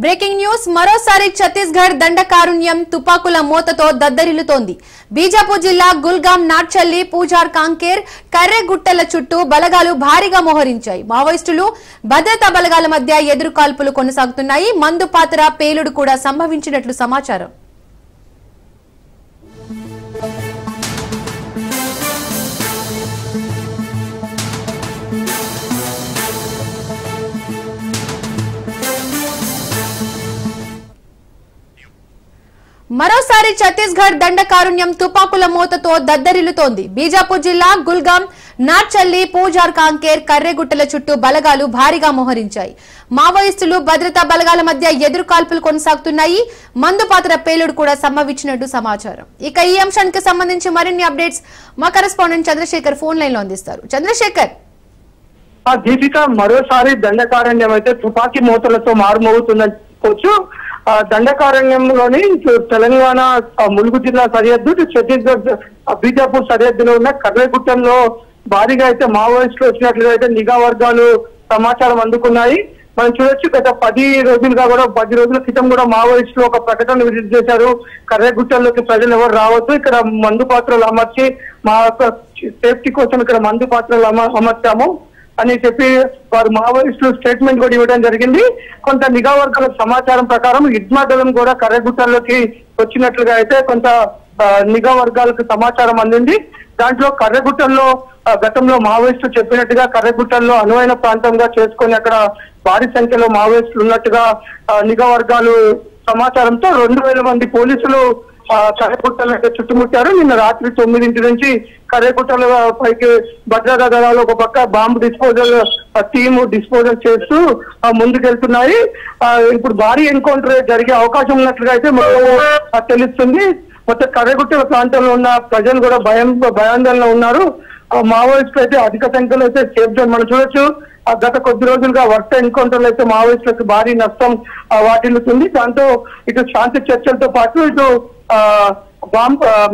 Breaking news మరోసారి ఛత్తీస్గఢ్ దండకారుణ్యం తుపాకుల మోతతో దద్దరిల్లుతోంది. బీజాపూర్ జిల్లా గుల్గాం, నాట్చల్లి, పూజార్, కాంకేర్, కర్రెగుట్టల చుట్టూ బలగాలు భారీగా మోహరించాయి. మావోయిస్టులు భద్రతా బలగాల మధ్య ఎదురుకాల్పులు కొనసాగుతున్నాయి. మందు పాత్ర పేలుడు కూడా సంభవించినట్లు సమాచారం. మరోసారి ఛత్తీస్గఢ్ దండకారుణ్యం తుపాకుల మోతతో దద్దరిల్లుతోంది. బీజాపూర్ జిల్లా గుల్గాం, నాట్చల్లి, పూజార్, కాంకేర్, కర్రెగుట్టల చుట్టూ బలగాలు భారీగా మోహరించాయి. మావోయిస్టులు భద్రతా బలగాల మధ్య ఎదురుకాల్పులు కొనసాగుతున్నాయి. మందు పాత్ర పేలుడు కూడా సంభవించినట్టు సమాచారం. ఇక ఈ అంశానికి సంబంధించి మరిన్ని అప్డేట్స్ మా కరెస్పాండెంట్ చంద్రశేఖర్ ఫోన్ లైన్ లో అందిస్తారు. చంద్రశేఖర్, దీపిక, మరోసారి దండకారణ్యం అయితే తుపాకీ మోతలతో మారుమోగుతుందని చెప్పుకోవచ్చు. దండకారణ్యంలోని తెలంగాణ ములుగు జిల్లా సరిహద్దు, ఛత్తీస్గఢ్ బీజాపూర్ సరిహద్దులో ఉన్న కర్రెగుట్టంలో భారీగా అయితే మావోయిస్టులు వచ్చినట్లుగా అయితే నిఘా వర్గాలు సమాచారం అందుకున్నాయి. మనం చూడొచ్చు, గత 10 రోజుల క్రితం కూడా మావోయిస్టులు ఒక ప్రకటన విడుదల చేశారు. కర్రెగుట్టంలోకి ప్రజలు ఎవరు రావద్దు, ఇక్కడ మందు పాత్రలు అమర్చి మా సేఫ్టీ కోసం ఇక్కడ మందు పాత్రలు అమర్చాము అని చెప్పి వారు మావోయిస్టులు స్టేట్మెంట్ కూడా ఇవ్వడం జరిగింది. కొంత నిఘా వర్గాల సమాచారం ప్రకారం ఇడ్మా దళం కూడా కర్రెగుట్టల్లోకి వచ్చినట్లుగా అయితే కొంత నిఘా వర్గాలకు సమాచారం అందింది. దాంట్లో కర్రెగుట్టల్లో గతంలో మావోయిస్టులు చెప్పినట్టుగా కర్రెగుట్టల్లో అనువైన ప్రాంతంగా చేసుకొని అక్కడ భారీ సంఖ్యలో మావోయిస్టులు ఉన్నట్టుగా నిఘా వర్గాలు సమాచారంతో 2000 మంది పోలీసులు కర్రెగుట్టలు అయితే చుట్టుముట్టారు. నిన్న రాత్రి 9 నుంచి కర్రెగుట్టల పైకి భద్రతా దళాలు ఒక పక్క బాంబు డిస్పోజల్ టీము డిస్పోజల్ చేస్తూ ముందుకెళ్తున్నాయి. ఇప్పుడు భారీ ఎన్కౌంటర్ జరిగే అవకాశం ఉన్నట్లుగా అయితే తెలుస్తుంది. మొత్తం కర్రెగుట్టల ప్రాంతంలో ఉన్న ప్రజలు కూడా భయాందోళన ఉన్నారు. మావోయిస్టులు అయితే అధిక సంఖ్యలో అయితే సేఫ్ జోన్ మనం చూడొచ్చు. గత కొద్ది రోజులుగా వరుస ఎన్కౌంటర్లు అయితే మావోయిస్టులకు భారీ నష్టం వాటిల్లుతుంది. దాంతో ఇటు శాంతి చర్చలతో పాటు ఇటు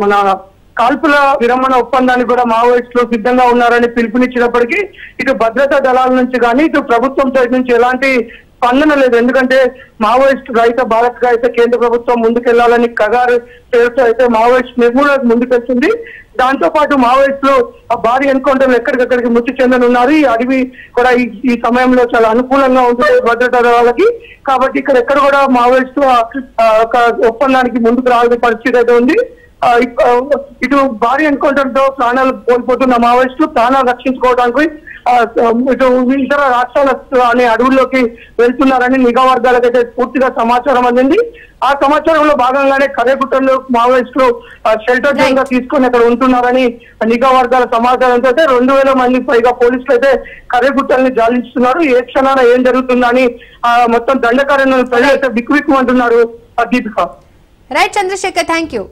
మన కాల్పుల విరమణ ఒప్పందానికి కూడా మావోయిస్టులు సిద్ధంగా ఉన్నారని పిలుపునిచ్చినప్పటికీ ఇటు భద్రతా దళాల నుంచి కానీ ఇటు ప్రభుత్వం సైడ్ నుంచి ఎలాంటి స్పందన లేదు. ఎందుకంటే మావోయిస్టు రహిత భారత్ గా అయితే కేంద్ర ప్రభుత్వం ముందుకెళ్లాలని కగారు పేరుతో అయితే మావోయిస్ట్ నిర్మూలనకు ముందుకెళ్తుంది. దాంతో పాటు మావోయిస్టులు భారీ ఎన్కౌంటర్లు ఎక్కడికక్కడికి మృతి చెందనున్నారు. ఈ అడవి కూడా ఈ సమయంలో చాలా అనుకూలంగా ఉంటుంది భద్రతా దళాలకి. కాబట్టి ఎక్కడ కూడా మావోయిస్టులు ఒక ఒప్పందానికి ముందుకు రావాల్సిన పరిస్థితి అయితే ఉంది. ఇటు భారీ ఎన్కౌంటర్ తో ప్రాణాలు కోల్పోతున్న మావోయిస్టులు ప్రాణాలు రక్షించుకోవడానికి ఇటు ఇతర రాష్ట్రాల అనే అడవుల్లోకి వెళ్తున్నారని నిఘా వర్గాలకైతే పూర్తిగా సమాచారం అందింది. ఆ సమాచారంలో భాగంగానే కర్రెగుట్టంలో మావోయిస్టులు షెల్టర్ జోన్ గా తీసుకొని అక్కడ ఉంటున్నారని నిఘా వర్గాల సమాచారంతో 2000 మందికి పైగా పోలీసులు అయితే కర్రెగుట్టల్ని జాలిస్తున్నారు. ఏ క్షణాన ఏం జరుగుతుందని మొత్తం దండకారణ్యం ప్రజలు అయితే బిక్కుబిక్కుమంటున్నారు. Deepika. Right Chandrashekar, thank you.